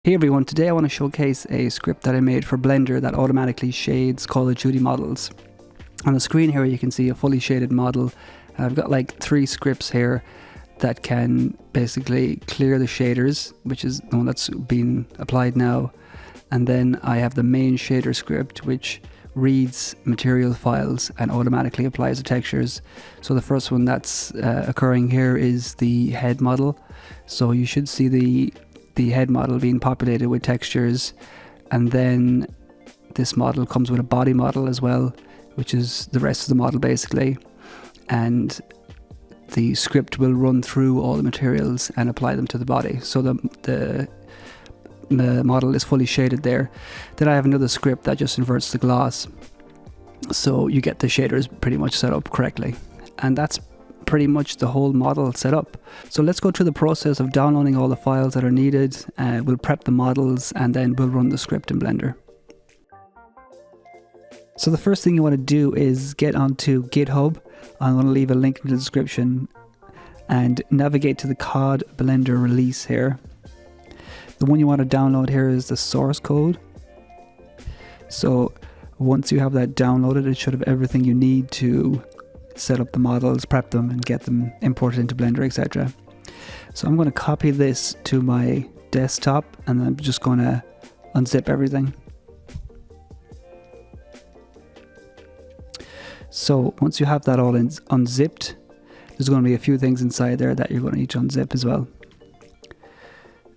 Hey everyone, today I want to showcase a script that I made for Blender that automatically shades Call of Duty models. On the screen here you can see a fully shaded model. I've got like 3 scripts here that can basically clear the shaders, which is the one that's been applied now. And then I have the main shader script which reads material files and automatically applies the textures. So the first one that's occurring here is the head model. So you should see the head model being populated with textures, and then this model comes with a body model as well, which is the rest of the model basically, and the script will run through all the materials and apply them to the body. So the model is fully shaded there. Then I have another script that just inverts the gloss, so you get the shaders pretty much set up correctly, and that's pretty much the whole model set up. So let's go through the process of downloading all the files that are needed. We'll prep the models and then we'll run the script in Blender. So the first thing you want to do is get onto GitHub. I'm going to leave a link in the description and navigate to the COD Blender release here. The one you want to download here is the source code. So once you have that downloaded, it should have everything you need to set up the models, prep them and get them imported into Blender, etc. So I'm going to copy this to my desktop and I'm just going to unzip everything. So once you have that all unzipped, there's going to be a few things inside there that you're going to need to unzip as well.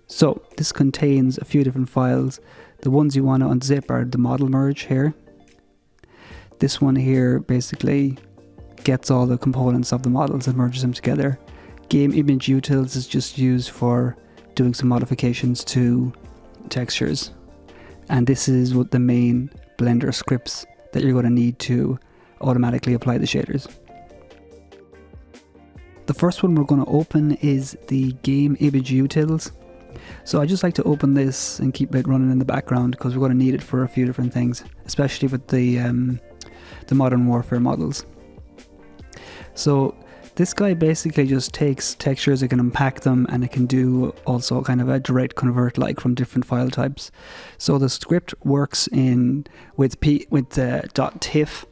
So this contains a few different files. The ones you want to unzip are the model merge here. This one here basically gets all the components of the models and merges them together. Game image utils is just used for doing some modifications to textures, and this is what the main Blender scripts that you're going to need to automatically apply the shaders. The first one we're going to open is the game image utils. So I just like to open this and keep it running in the background because we're going to need it for a few different things, especially with the Modern Warfare models. So this guy basically just takes textures, it can unpack them, and it can do also kind of a direct convert like from different file types. So the script works with .tiff.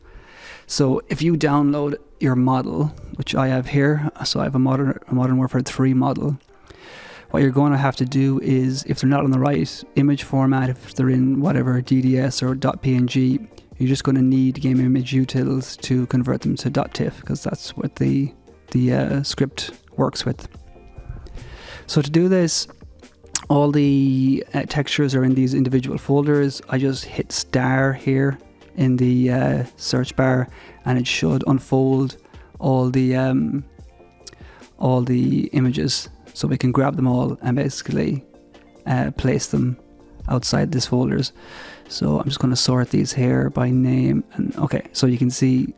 So if you download your model, which I have here, so I have a Modern Warfare 3 model, what you're going to have to do is, if they're not in the right image format, if they're in whatever DDS or .png, you're just going to need game image utils to convert them to .tiff, because that's what the script works with. So to do this, all the textures are in these individual folders. I just hit star here in the search bar, and it should unfold all the images, so we can grab them all and basically place them outside these folders. So I'm just going to sort these here by name, and okay, so you can see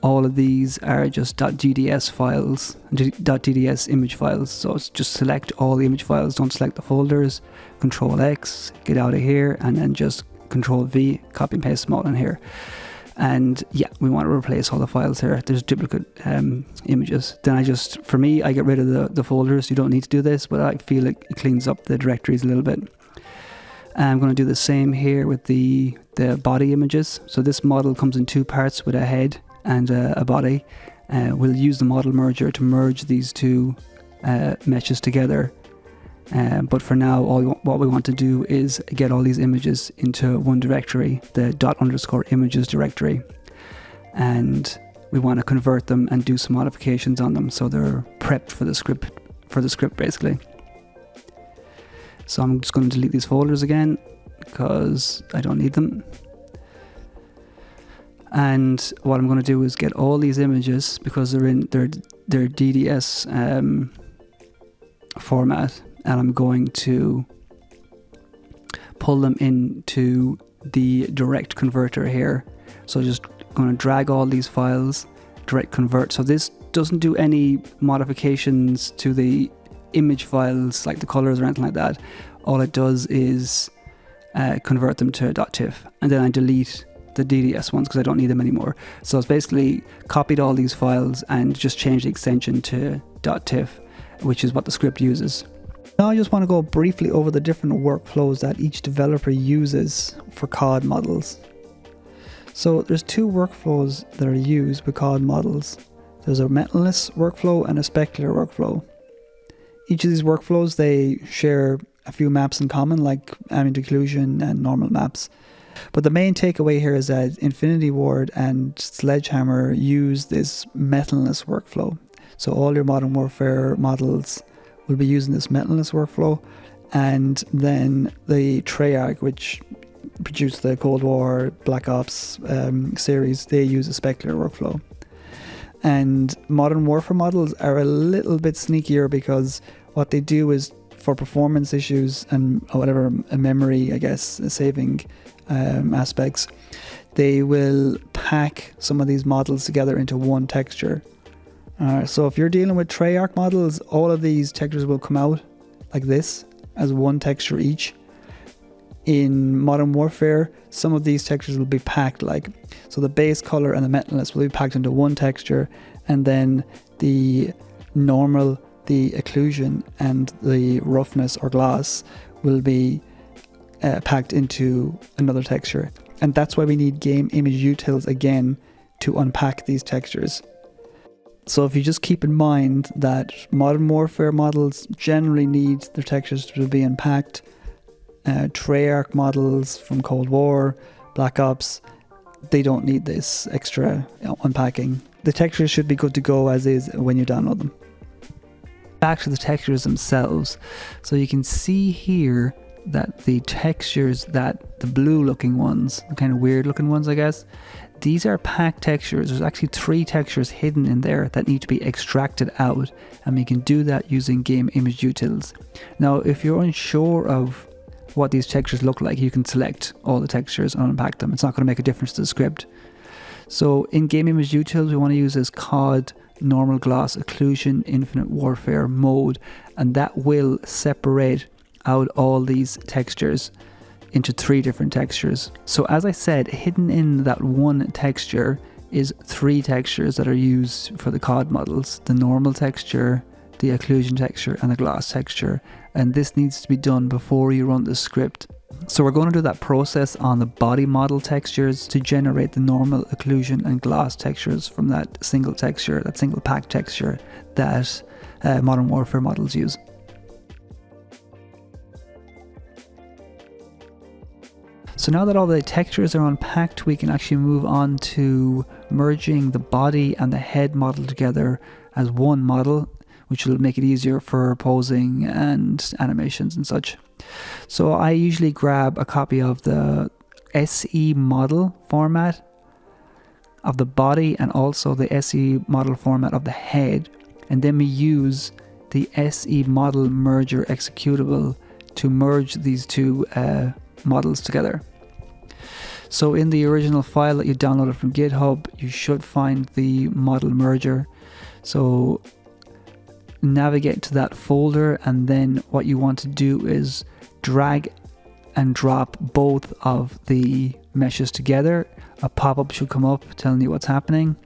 all of these are just .gds files, .gds image files. So it's just select all the image files, don't select the folders, Control X, get out of here, and then just Control V, copy and paste them all in here. And yeah, we want to replace all the files here. There's duplicate images. Then I get rid of the folders. You don't need to do this, but I feel it cleans up the directories a little bit. I'm going to do the same here with the body images. So this model comes in 2 parts with a head and a body. We'll use the model merger to merge these 2 meshes together. But for now, what we want to do is get all these images into one directory, the ._images directory. And we want to convert them and do some modifications on them so they're prepped for the script basically. So I'm just going to delete these folders again because I don't need them. And what I'm going to do is get all these images, because they're in their DDS format, and I'm going to pull them into the direct converter here. So just going to drag all these files, direct convert. So this doesn't do any modifications to the image files like the colors or anything like that. All it does is convert them to .tiff, and then I delete the DDS ones because I don't need them anymore. So it's basically copied all these files and just changed the extension to .tiff, which is what the script uses. Now I just want to go briefly over the different workflows that each developer uses for COD models. So there's two workflows that are used with COD models. There's a metalness workflow and a specular workflow. Each of these workflows, they share a few maps in common, like ambient occlusion and normal maps. But the main takeaway here is that Infinity Ward and Sledgehammer use this metalness workflow. So all your Modern Warfare models will be using this metalness workflow, and then the Treyarch, which produced the Cold War, Black Ops series, they use a specular workflow. And Modern Warfare models are a little bit sneakier because what they do is, for performance issues and whatever memory, I guess, saving aspects, they will pack some of these models together into one texture. So if you're dealing with Treyarch models, all of these textures will come out like this as one texture each. In Modern Warfare, some of these textures will be packed so the base color and the metalness will be packed into one texture, and then the normal, the occlusion, and the roughness or gloss will be packed into another texture. And that's why we need game image utils again to unpack these textures. So if you just keep in mind that Modern Warfare models generally need their textures to be unpacked, Treyarch models from Cold War, Black Ops, they don't need this extra unpacking. The textures should be good to go as is when you download them. Back to the textures themselves. So you can see here that the textures, that the blue looking ones, the kind of weird looking ones I guess, these are packed textures. There's actually 3 textures hidden in there that need to be extracted out, and we can do that using game image utils. Now if you're unsure of what these textures look like, you can select all the textures and unpack them. It's not going to make a difference to the script. So in game image utils, we want to use this COD normal gloss occlusion infinite warfare mode, and that will separate out all these textures into 3 different textures. So as I said, hidden in that one texture is 3 textures that are used for the COD models: the normal texture, the occlusion texture, and the gloss texture. And this needs to be done before you run the script. So we're going to do that process on the body model textures to generate the normal, occlusion, and gloss textures from that single texture, that single pack texture that Modern Warfare models use. So now that all the textures are unpacked, we can actually move on to merging the body and the head model together as one model, which will make it easier for posing and animations and such. So I usually grab a copy of the SE model format of the body and also the SE model format of the head, and then we use the SE model merger executable to merge these 2 models together. So in the original file that you downloaded from GitHub, you should find the model merger. So navigate to that folder, and then what you want to do is drag and drop both of the meshes together. A pop-up should come up telling you what's happening.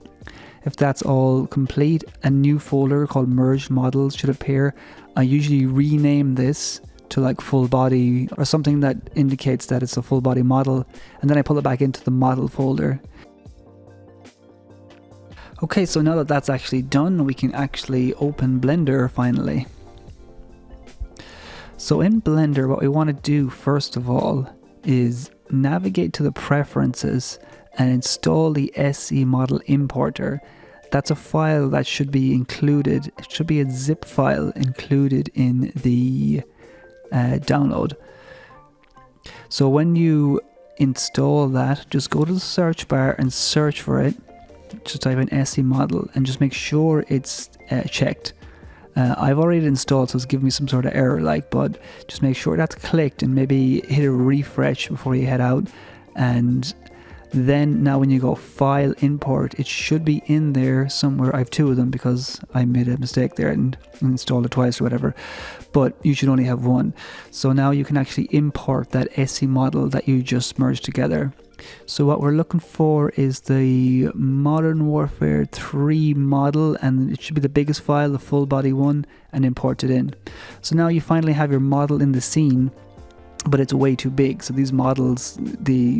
If that's all complete, a new folder called merged models should appear. I usually rename this to full body or something that indicates that it's a full body model, and then I pull it back into the model folder. Okay, so now that that's actually done, we can actually open Blender finally. So in Blender, what we want to do first of all is navigate to the preferences and install the SE model importer. That's a file that should be included. It should be a zip file included in the download. So when you install that, just go to the search bar and search for it. Just type in SE model and just make sure it's checked. I've already installed, so it's giving me some sort of error but just make sure that's clicked and maybe hit a refresh before you head out. And then now when you go file import, it should be in there somewhere. I have 2 of them because I made a mistake there and installed it twice or whatever, but you should only have 1. So now you can actually import that SE model that you just merged together. So what we're looking for is the Modern Warfare 3 model, and it should be the biggest file, the full body one, and import it in. So now you finally have your model in the scene, but it's way too big. So these models,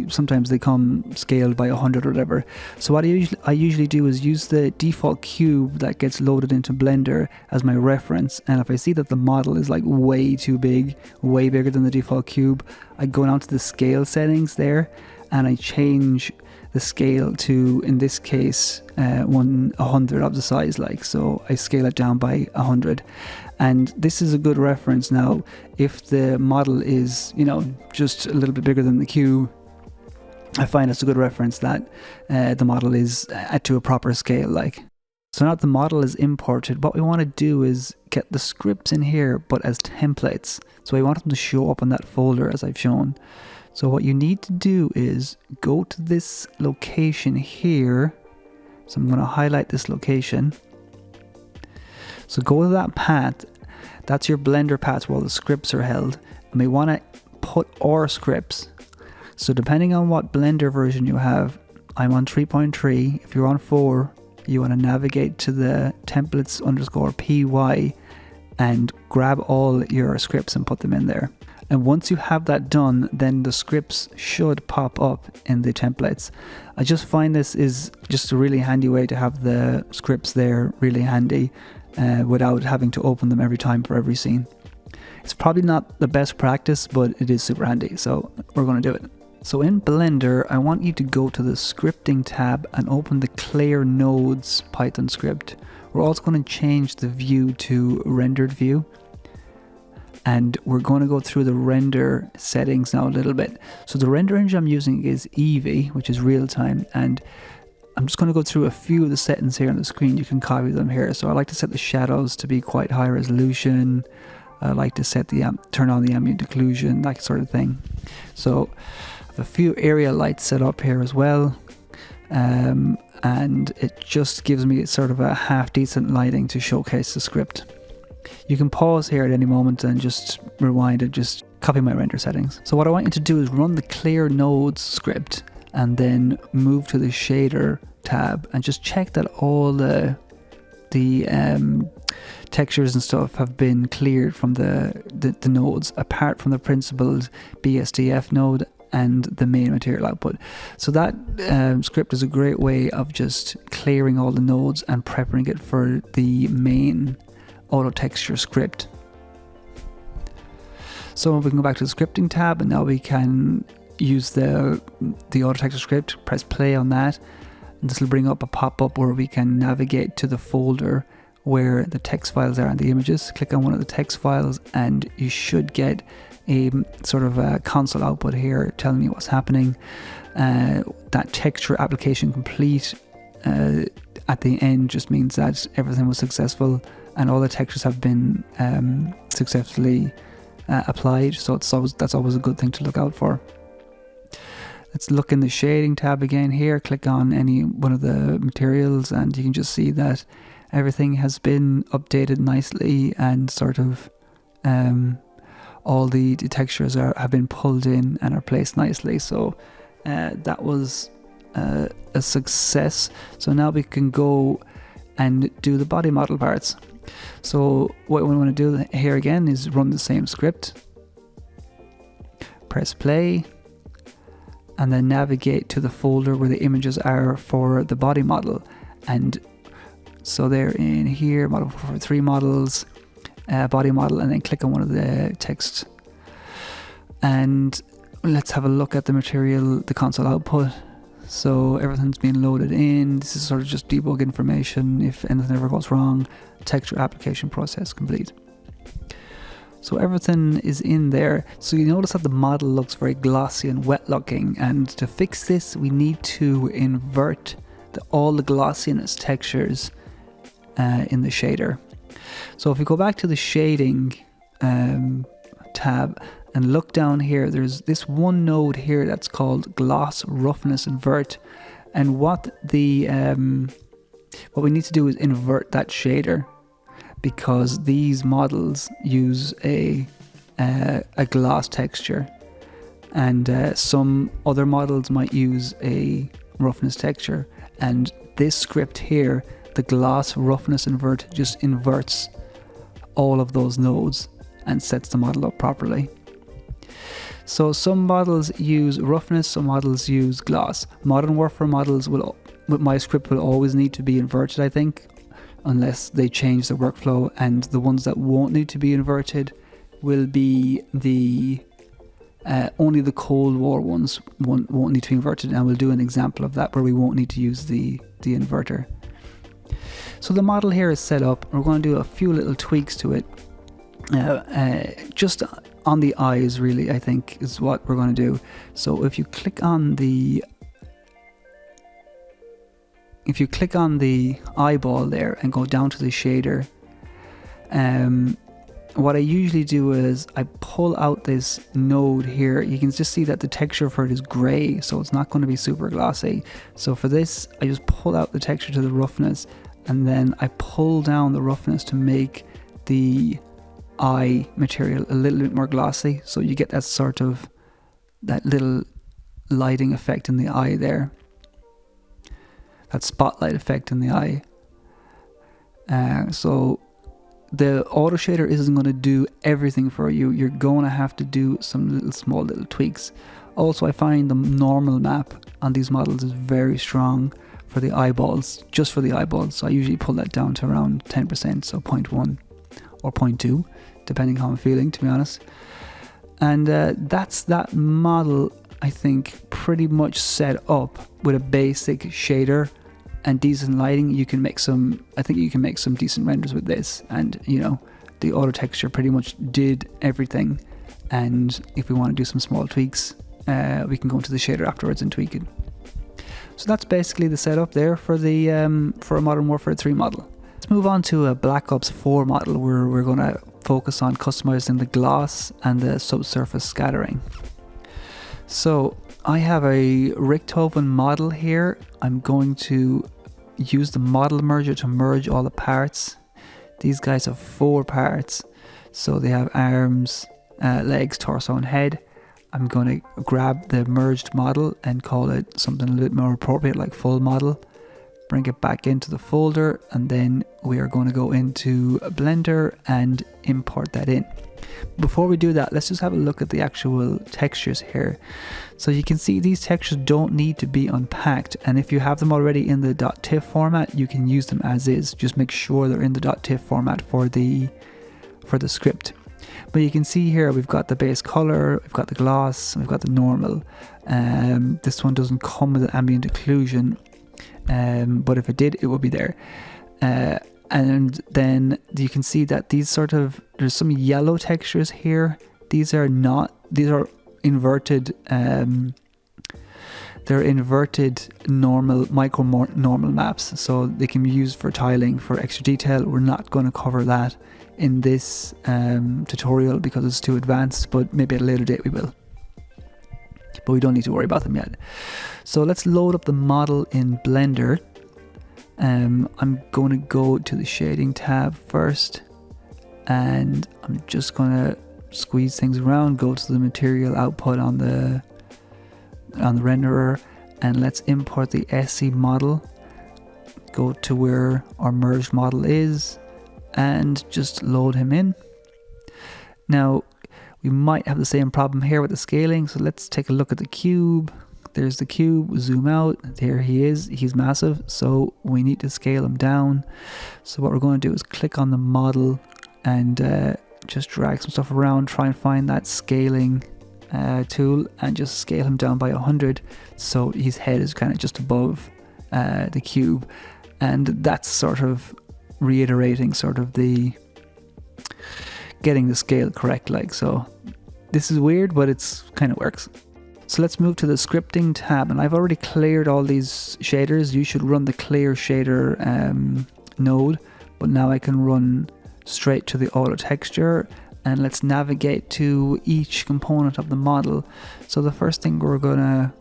sometimes they come scaled by 100 or whatever. So what I usually do is use the default cube that gets loaded into Blender as my reference, and if I see that the model is like way too big, way bigger than the default cube, I go down to the scale settings there, and I change the scale to, in this case, 100 of the size, like, so I scale it down by 100. And this is a good reference now. If the model is, you know, just a little bit bigger than the cube, I find it's a good reference that the model is to a proper scale, like. So now that the model is imported, what we want to do is get the scripts in here, but as templates. So I want them to show up on that folder as I've shown. So what you need to do is go to this location here. So I'm going to highlight this location. So go to that path. That's your Blender path where all the scripts are held. And we want to put our scripts. So depending on what Blender version you have, I'm on 3.3. If you're on 4, you want to navigate to the templates_py and grab all your scripts and put them in there. And once you have that done, then the scripts should pop up in the templates. I just find this is just a really handy way to have the scripts there really handy without having to open them every time for every scene. It's probably not the best practice, but it is super handy, so we're going to do it. So in Blender, I want you to go to the scripting tab and open the Clear Nodes Python script. We're also going to change the view to rendered view. And we're going to go through the render settings now a little bit. So the render engine I'm using is Eevee, which is real time, and I'm just going to go through a few of the settings here on the screen. You can copy them here. So I like to set the shadows to be quite high resolution. I like to set the turn on the ambient occlusion, that sort of thing. So I have a few area lights set up here as well, and it just gives me sort of a half decent lighting to showcase the script. You can pause here at any moment and just rewind and just copy my render settings. So what I want you to do is run the Clear Nodes script and then move to the shader tab and just check that all the textures and stuff have been cleared from the nodes, apart from the principled BSDF node and the main material output. So that script is a great way of just clearing all the nodes and prepping it for the main auto texture script. So we can go back to the scripting tab, and now we can use the auto texture script, press play on that, and this will bring up a pop-up where we can navigate to the folder where the text files are and the images. Click on one of the text files and you should get a sort of a console output here telling you what's happening. That texture application complete at the end just means that everything was successful and all the textures have been successfully applied, so that's always a good thing to look out for. Let's look in the shading tab again here, click on any one of the materials and you can just see that everything has been updated nicely and sort of all the textures have been pulled in and are placed nicely, so that was a success. So now we can go and do the body model parts. So what we want to do here again is run the same script, press play, and then navigate to the folder where the images are for the body model. And so they're in here, model for 3 models, body model, and then click on one of the text. And let's have a look at the material, the console output. So everything's being loaded in. This is sort of just debug information if anything ever goes wrong. Texture application process complete. So everything is in there. So you notice that the model looks very glossy and wet looking, and to fix this we need to invert all the glossiness textures in the shader. So if we go back to the shading tab and look down here, there's this one node here that's called gloss roughness invert, and what we need to do is invert that shader, because these models use a gloss texture, and some other models might use a roughness texture, and this script here, the gloss roughness invert, just inverts all of those nodes and sets the model up properly. So some models use roughness, some models use gloss. Modern Warfare models will, with my script, will always need to be inverted, I think, unless they change the workflow, and the ones that won't need to be inverted will be the only the Cold War ones won't need to be inverted, and we'll do an example of that where we won't need to use the inverter. So the model here is set up. We're going to do a few little tweaks to it. Just on the eyes, really, I think is what we're going to do. So if you click on the eyeball there and go down to the shader, what I usually do is I pull out this node here. You can just see that the texture for it is grey, so it's not going to be super glossy. So for this, I just pull out the texture to the roughness, and then I pull down the roughness to make the eye material a little bit more glossy, so you get that sort of, that little lighting effect in the eye there, that spotlight effect in the eye. So the auto shader isn't going to do everything for you. You're going to have to do some small little tweaks. Also, I find the normal map on these models is very strong for the eyeballs, just for the eyeballs. So I usually pull that down to around 10%, so 0.1 or 0.2, depending how I'm feeling, to be honest. And that's that model, I think, pretty much set up with a basic shader and decent lighting. You can make some, I think you can make some decent renders with this, and you know, the auto texture pretty much did everything. And if we want to do some small tweaks, we can go into the shader afterwards and tweak it. So that's basically the setup there for the for a Modern Warfare 3 model. Let's move on to a Black Ops 4 model where we're going to focus on customizing the gloss and the subsurface scattering. So I have a Richthofen model here. I'm going to use the model merger to merge all the parts. These guys have 4 parts. So they have arms, legs, torso and head. I'm going to grab the merged model and call it something a little bit more appropriate, like full model. Bring it back into the folder, and then we are going to go into Blender and import that in. Before we do that, let's just have a look at the actual textures here. So you can see these textures don't need to be unpacked, and if you have them already in the .tiff format, you can use them as is. Just make sure they're in the .tiff format for the script. But you can see here we've got the base color, we've got the gloss, we've got the normal. This one doesn't come with an ambient occlusion, but if it did, it would be there. And then you can see that these sort of, there's some yellow textures here. These are inverted, they're inverted normal maps, so they can be used for tiling, for extra detail. We're not going to cover that in this tutorial because it's too advanced, but maybe at a later date we will. But we don't need to worry about them yet. So let's load up the model in Blender. I'm going to go to the shading tab first, and I'm just going to squeeze things around, go to the material output on the renderer, and let's import the SC model. Go to where our merged model is and just load him in. Now we might have the same problem here with the scaling, so let's take a look at the cube. There's the cube, zoom out, there he is, he's massive, so we need to scale him down. So what we're going to do is click on the model and just drag some stuff around, try and find that scaling tool and just scale him down by 100, so his head is kind of just above the cube. And that's sort of reiterating sort of the getting the scale correct, like so. This is weird, but it's kind of works. So let's move to the scripting tab, and I've already cleared all these shaders. You should run the clear shader node, but now I can run straight to the auto texture, and let's navigate to each component of the model. So the first thing we're gonna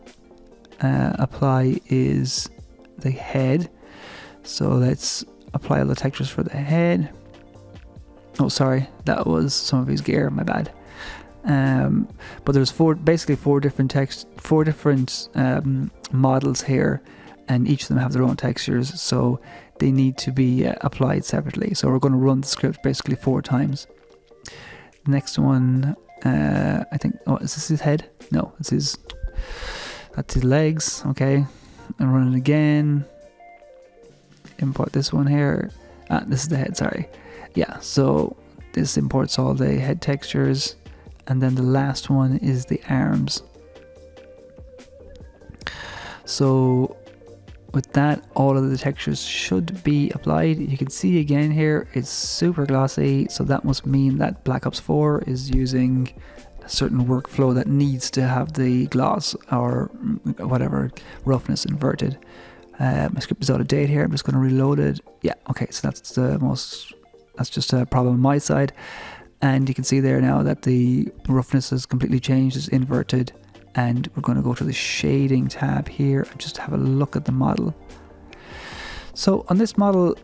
apply is the head. So let's apply all the textures for the head. Oh, sorry, that was some of his gear, my bad. But there's basically four different models here, and each of them have their own textures, so they need to be applied separately. So we're going to run the script basically 4 times. The next one, I think, is this his head? No, that's his legs. Okay, and run it again. Import this one here. This is the head, sorry. Yeah, so this imports all the head textures, and then the last one is the arms. So with that, all of the textures should be applied. You can see again here, it's super glossy, so that must mean that Black Ops 4 is using a certain workflow that needs to have the gloss or whatever roughness inverted. My script is out of date here. I'm just going to reload it. Yeah, okay, so that's just a problem on my side. And you can see there now that the roughness has completely changed, it's inverted. And we're going to go to the shading tab here and just have a look at the model. So on this model,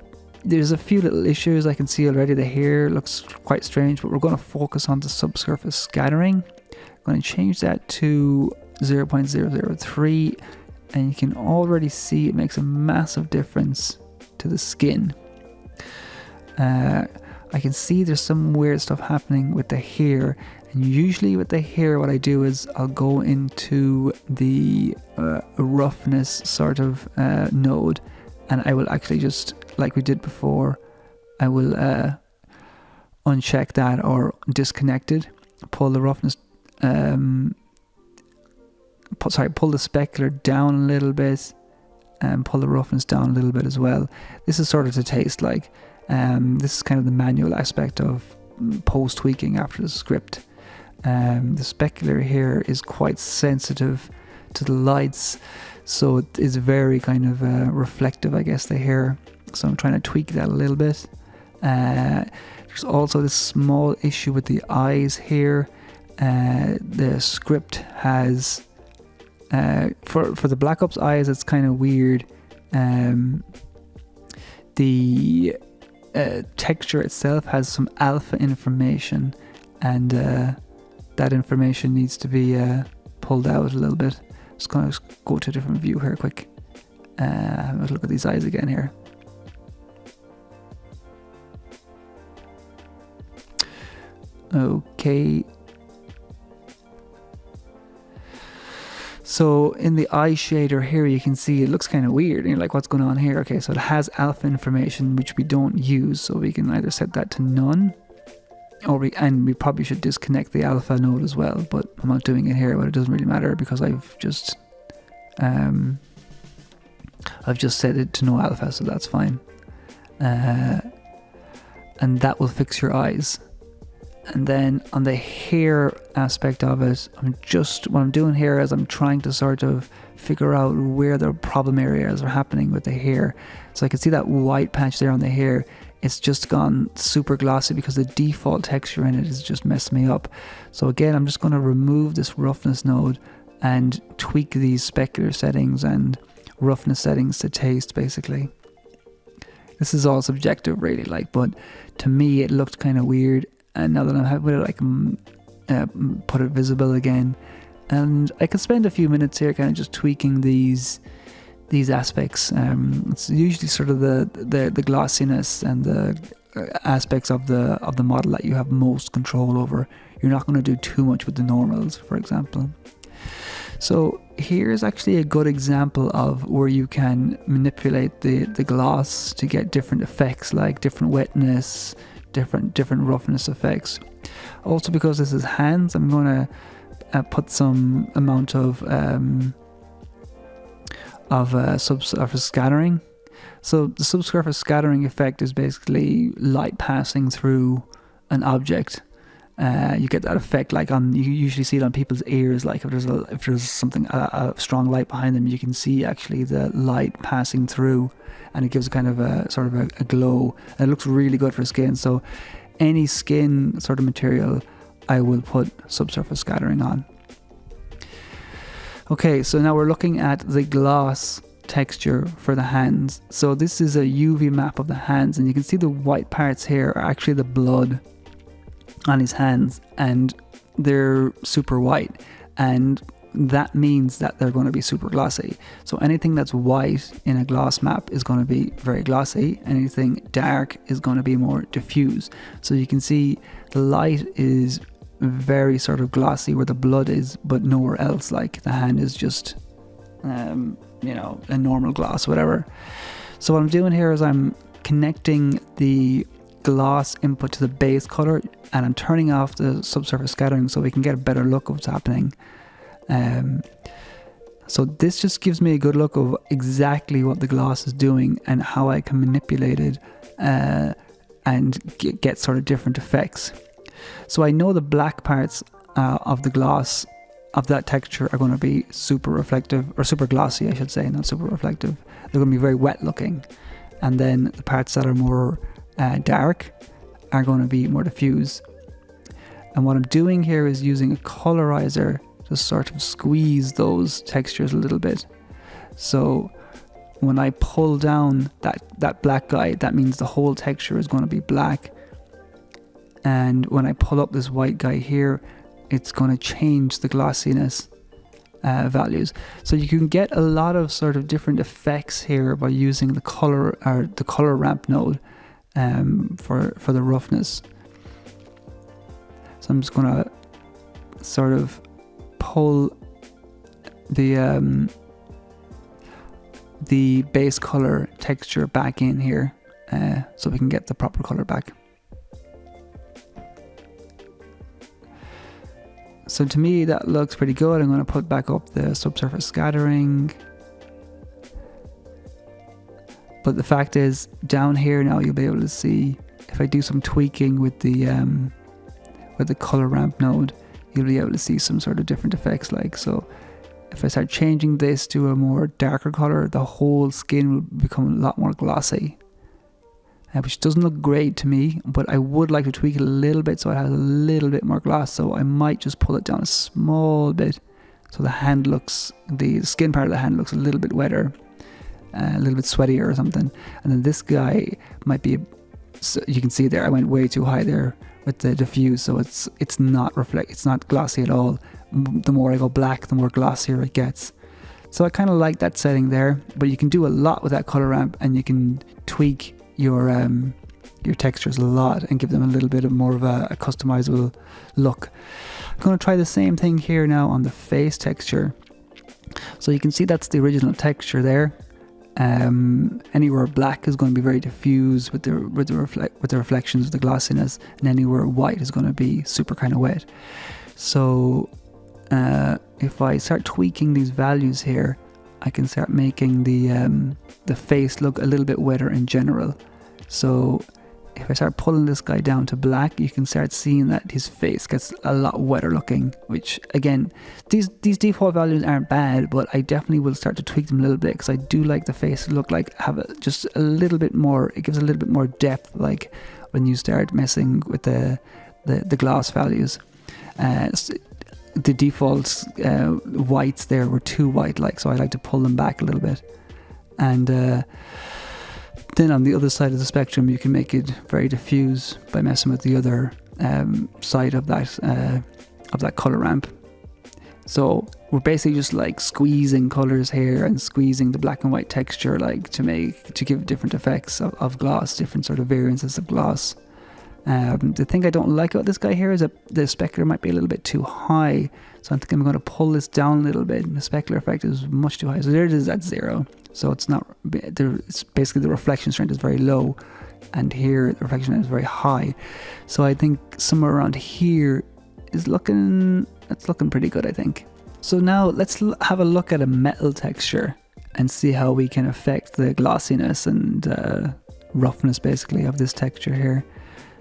there's a few little issues I can see already. The hair looks quite strange, but we're going to focus on the subsurface scattering. I'm going to change that to 0.003, and you can already see it makes a massive difference to the skin. I can see there's some weird stuff happening with the hair, and usually with the hair what I do is I'll go into the roughness sort of node, and I will actually just, like we did before, I will uncheck that or disconnect it, pull the roughness, pull the specular down a little bit, and pull the roughness down a little bit as well. This is sort of to taste like. This is kind of the manual aspect of post tweaking after the script. The specular here is quite sensitive to the lights, so it is very kind of reflective, I guess, the hair. So I'm trying to tweak that a little bit. There's also this small issue with the eyes here. The script has for the Black Ops eyes, it's kind of weird. The texture itself has some alpha information, and that information needs to be pulled out a little bit. Just going to go to a different view here quick. Have a look at these eyes again here. Okay. So in the eye shader here, you can see it looks kind of weird. And you're like, what's going on here? Okay, so it has alpha information, which we don't use. So we can either set that to none, or we probably should disconnect the alpha node as well. But I'm not doing it here, but it doesn't really matter because I've just set it to no alpha, so that's fine. And that will fix your eyes. And then on the hair aspect of it, what I'm doing here is I'm trying to sort of figure out where the problem areas are happening with the hair. So I can see that white patch there on the hair. It's just gone super glossy because the default texture in it is just messing me up. So again, I'm just going to remove this roughness node and tweak these specular settings and roughness settings to taste, basically. This is all subjective really, but to me it looked kind of weird. And now that I'm happy with it, I can put it visible again. And I can spend a few minutes here kind of just tweaking these aspects. It's usually sort of the glossiness and the aspects of the model that you have most control over. You're not going to do too much with the normals, for example. So here's actually a good example of where you can manipulate the gloss to get different effects, like different wetness, different roughness effects. Also, because this is hands, I'm going to put some amount of subsurface scattering. So the subsurface scattering effect is basically light passing through an object. You get that effect you usually see it on people's ears, like if there's something a strong light behind them, you can see actually the light passing through, and it gives a kind of a sort of a glow, and it looks really good for skin. So any skin sort of material, I will put subsurface scattering on. Okay, so now we're looking at the gloss texture for the hands. So this is a UV map of the hands, and you can see the white parts here are actually the blood on his hands, and they're super white, and that means that they're going to be super glossy. So anything that's white in a gloss map is going to be very glossy. Anything dark is going to be more diffuse. So you can see the light is very sort of glossy where the blood is, but nowhere else. Like the hand is just you know, a normal gloss, whatever. So what I'm doing here is I'm connecting the gloss input to the base color, and I'm turning off the subsurface scattering so we can get a better look of what's happening. So this just gives me a good look of exactly what the gloss is doing and how I can manipulate it and get sort of different effects. So I know the black parts of the gloss of that texture are going to be super reflective, or super glossy I should say, not super reflective. They're going to be very wet looking, and then the parts that are more dark are going to be more diffuse. And what I'm doing here is using a colorizer to sort of squeeze those textures a little bit. So when I pull down that black guy, that means the whole texture is going to be black. And when I pull up this white guy here, it's going to change the glossiness values. So you can get a lot of sort of different effects here by using the color, or the color ramp node for the roughness. So I'm just going to sort of pull the base color texture back in here so we can get the proper color back. So to me that looks pretty good. I'm going to put back up the subsurface scattering. But the fact is, down here now you'll be able to see, if I do some tweaking with the color ramp node, you'll be able to see some sort of different effects. Like, so if I start changing this to a more darker color, the whole skin will become a lot more glossy, which doesn't look great to me, but I would like to tweak it a little bit so it has a little bit more gloss. So I might just pull it down a small bit so the hand looks, the skin part of the hand looks a little bit wetter, a little bit sweatier or something. And then this guy might be, so you can see there I went way too high there with the diffuse, so it's not glossy at all. The more I go black, the more glossier it gets. So I kind of like that setting there, but you can do a lot with that color ramp, and you can tweak your textures a lot and give them a little bit of more of a customizable look. I'm going to try the same thing here now on the face texture. So you can see that's the original texture there. Anywhere black is going to be very diffuse with the reflections of the glossiness, and anywhere white is going to be super kind of wet. So if I start tweaking these values here, I can start making the face look a little bit wetter in general. So if I start pulling this guy down to black, you can start seeing that his face gets a lot wetter looking, which again, these default values aren't bad, but I definitely will start to tweak them a little bit, because I do like the face to look like, just a little bit more, it gives a little bit more depth, like when you start messing with the gloss values. The default whites there were too white like, so I like to pull them back a little bit. And then on the other side of the spectrum, you can make it very diffuse by messing with the other side of that color ramp. So we're basically just like squeezing colors here and squeezing the black and white texture, like to give different effects of gloss, different sort of variances of gloss. The thing I don't like about this guy here is that the specular might be a little bit too high, so I think I'm going to pull this down a little bit. The specular effect is much too high, so there it is at 0. So it's not. It's basically the reflection strength is very low, and here the reflection strength is very high. So I think somewhere around here is looking. It's looking pretty good, I think. So now let's have a look at a metal texture and see how we can affect the glossiness and roughness, basically, of this texture here.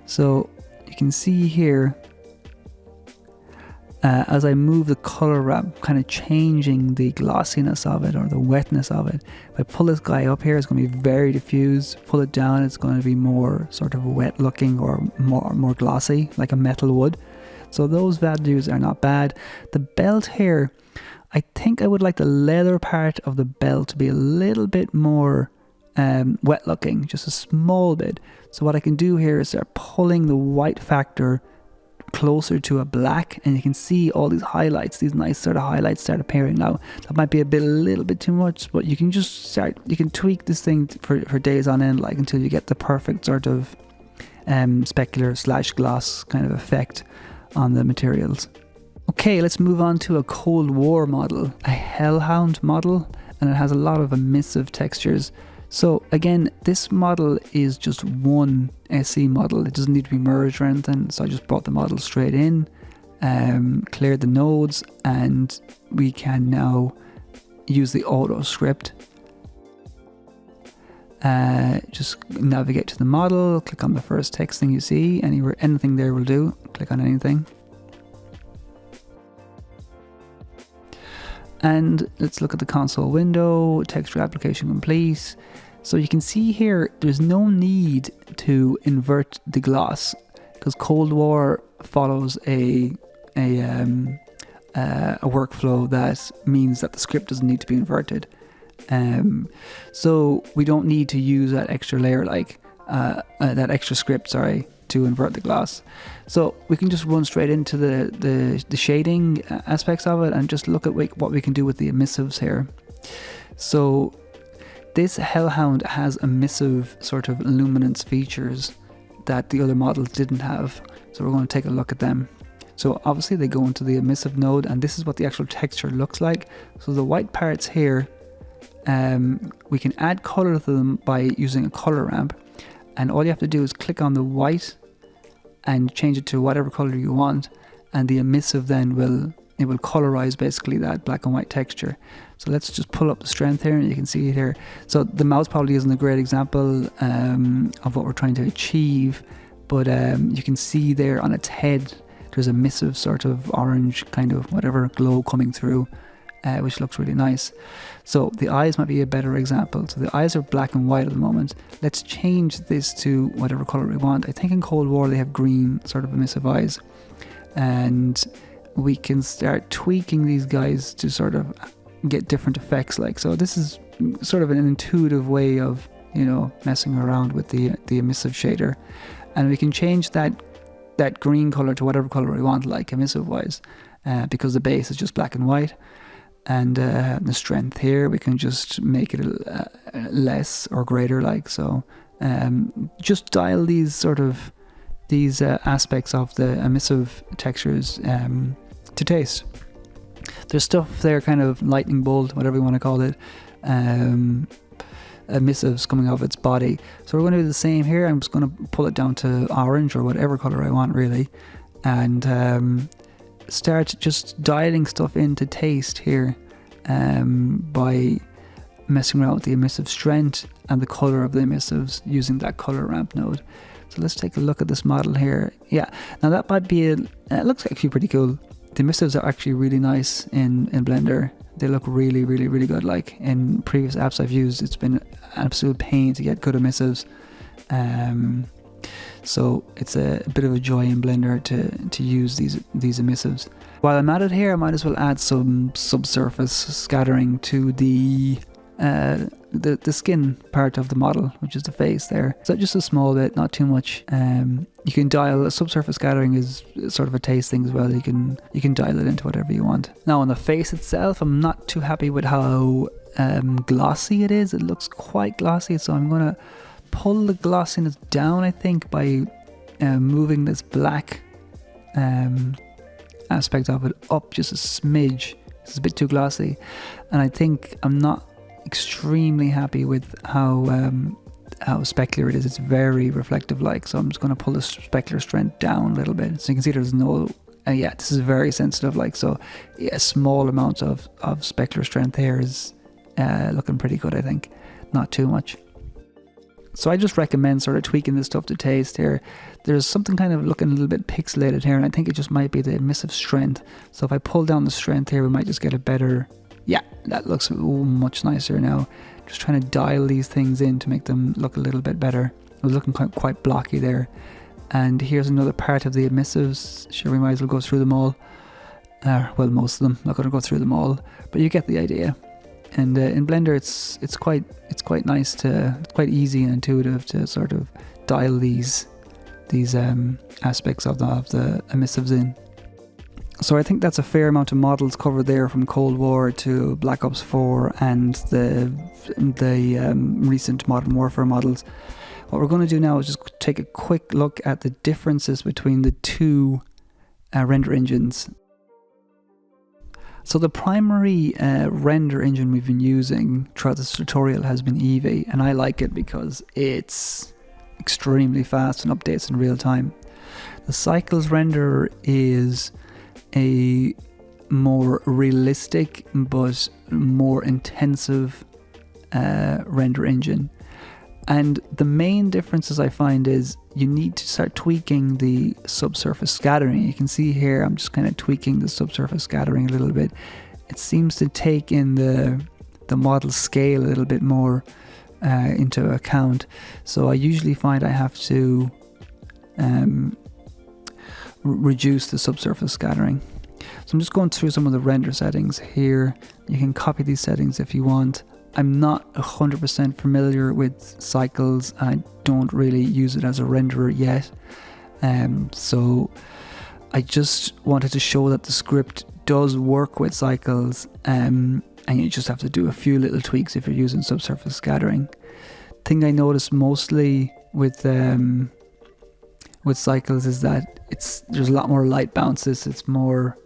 So you can see here, as I move the color ramp, kind of changing the glossiness of it or the wetness of it. If I pull this guy up here, it's going to be very diffuse. Pull it down, it's going to be more sort of wet looking or more glossy, like a metal would. So those values are not bad. The belt here, I think I would like the leather part of the belt to be a little bit more wet looking, just a small bit. So what I can do here is start pulling the white factor closer to a black, and you can see all these highlights, these nice sort of highlights start appearing now. That might be a little bit too much, but you can just you can tweak this thing for days on end, like until you get the perfect sort of specular / gloss kind of effect on the materials. Okay, let's move on to a Cold War model, a Hellhound model, and it has a lot of emissive textures. So again, this model is just one SE model. It doesn't need to be merged or anything. So I just brought the model straight in, cleared the nodes, and we can now use the auto script. Just navigate to the model, click on the first text thing you see, anything there will do. Click on anything. And let's look at the console window, texture application complete. So you can see here, there's no need to invert the gloss because Cold War follows a workflow that means that the script doesn't need to be inverted. So we don't need to use that extra layer, that extra script, to invert the gloss. So we can just run straight into the shading aspects of it and just look at what we can do with the emissives here. So this Hellhound has emissive sort of luminance features that the other models didn't have. So we're going to take a look at them. So obviously they go into the emissive node, and this is what the actual texture looks like. So the white parts here, we can add color to them by using a color ramp. And all you have to do is click on the white and change it to whatever color you want, and the emissive then will colorize basically that black and white texture. So let's just pull up the strength here, and you can see it here. So the mouse probably isn't a great example of what we're trying to achieve, but you can see there on its head there's a emissive sort of orange kind of whatever glow coming through, which looks really nice. So the eyes might be a better example. So the eyes are black and white at the moment. Let's change this to whatever color we want. I think in Cold War they have green sort of emissive eyes, and we can start tweaking these guys to sort of get different effects. So this is sort of an intuitive way of messing around with the emissive shader, and we can change that green color to whatever color we want, like emissive wise, because the base is just black and white. And the strength here, we can just make it less or greater, so. Just dial these aspects of the emissive textures to taste. There's stuff there, kind of lightning bolt, whatever you want to call it, emissives coming off its body. So we're going to do the same here. I'm just going to pull it down to orange or whatever color I want, really, and start just dialing stuff into taste here by messing around with the emissive strength and the color of the emissives using that color ramp node. So let's take a look at this model here. Yeah, now that might be it looks actually pretty cool. The emissives are actually really nice in Blender. They look really, really, really good. Like in previous apps I've used, it's been an absolute pain to get good emissives. So it's a bit of a joy in Blender to use these emissives. While I'm at it here, I might as well add some subsurface scattering to the skin part of the model, which is the face there. So just a small bit, not too much. You can dial subsurface scattering is sort of a taste thing as well. You can dial it into whatever you want. Now on the face itself, I'm not too happy with how glossy it is. It looks quite glossy, so I'm gonna pull the glossiness down, I think, by moving this black aspect of it up just a smidge. It's a bit too glossy, and I think I'm not extremely happy with how specular it is. It's very reflective so I'm just going to pull the specular strength down a little bit, so you can see there's no this is very sensitive, so a small amount of specular strength here is looking pretty good, I think, not too much. So I just recommend sort of tweaking this stuff to taste here. There's something kind of looking a little bit pixelated here, and I think it just might be the emissive strength. So if I pull down the strength here, we might just get a better, that looks much nicer now. Just trying to dial these things in to make them look a little bit better. It was looking quite blocky there. And here's another part of the emissives. Sure, we might as well go through them all. Well, most of them. Not going to go through them all, but you get the idea. And in Blender, it's quite nice it's quite easy and intuitive to sort of dial these aspects of the emissives in. So I think that's a fair amount of models covered there, from Cold War to Black Ops 4 and the recent Modern Warfare models. What we're going to do now is just take a quick look at the differences between the two render engines. So the primary render engine we've been using throughout this tutorial has been Eevee, and I like it because it's extremely fast and updates in real time. The Cycles renderer is a more realistic but more intensive render engine, and the main differences I find is you need to start tweaking the subsurface scattering. You can see here I'm just kind of tweaking the subsurface scattering a little bit. It seems to take in the model scale a little bit more into account, so I usually find I have to reduce the subsurface scattering. So I'm just going through some of the render settings here. You can copy these settings if you want. I'm not 100% familiar with Cycles. I don't really use it as a renderer yet. So I just wanted to show that the script does work with Cycles, and you just have to do a few little tweaks if you're using subsurface scattering. Thing I noticed mostly with Cycles is that there's a lot more light bounces. It's more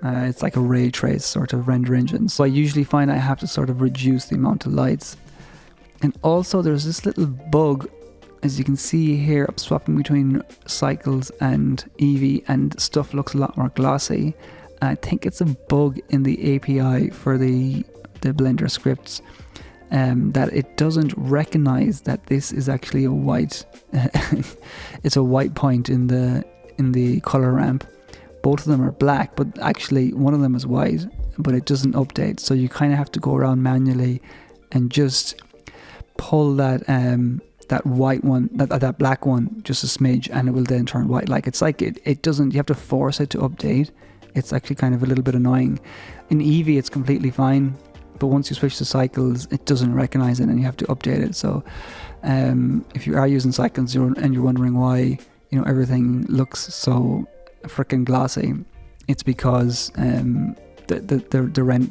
it's like a ray trace sort of render engine, so I usually find I have to sort of reduce the amount of lights. And also there's this little bug, as you can see here. I'm swapping between Cycles and Eevee and stuff looks a lot more glossy. I think it's a bug in the API for the Blender scripts, that it doesn't recognize that this is actually a white it's a white point in the color ramp. Both of them are black, but actually one of them is white, but it doesn't update. So you kind of have to go around manually and just pull that white one, that black one, just a smidge, and it will then turn white. Like it's like it doesn't. You have to force it to update. It's actually kind of a little bit annoying. In Eevee, it's completely fine, but once you switch to Cycles, it doesn't recognize it, and you have to update it. So if you are using Cycles and you're wondering why everything looks so freaking glossy, it's because the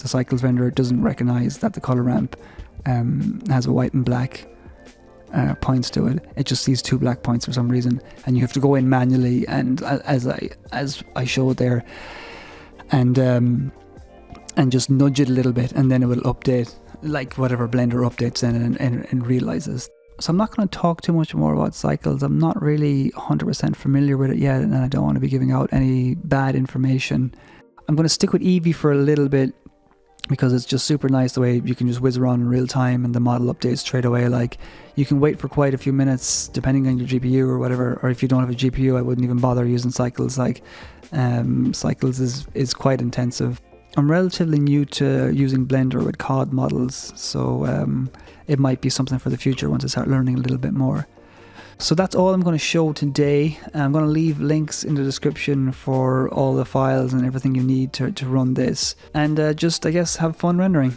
Cycles renderer doesn't recognize that the color ramp has a white and black points to it. It just sees two black points for some reason, and you have to go in manually, and as I showed there, and just nudge it a little bit, and then it will update, like whatever Blender updates then and realizes. So I'm not going to talk too much more about Cycles. I'm not really 100% familiar with it yet, and I don't want to be giving out any bad information. I'm going to stick with Eevee for a little bit because it's just super nice the way you can just whiz around in real time and the model updates straight away. Like, you can wait for quite a few minutes depending on your GPU or whatever, or if you don't have a GPU, I wouldn't even bother using Cycles. Like, Cycles is quite intensive. I'm relatively new to using Blender with COD models, so it might be something for the future once I start learning a little bit more. So that's all I'm going to show today. I'm going to leave links in the description for all the files and everything you need to run this. And just, I guess, have fun rendering.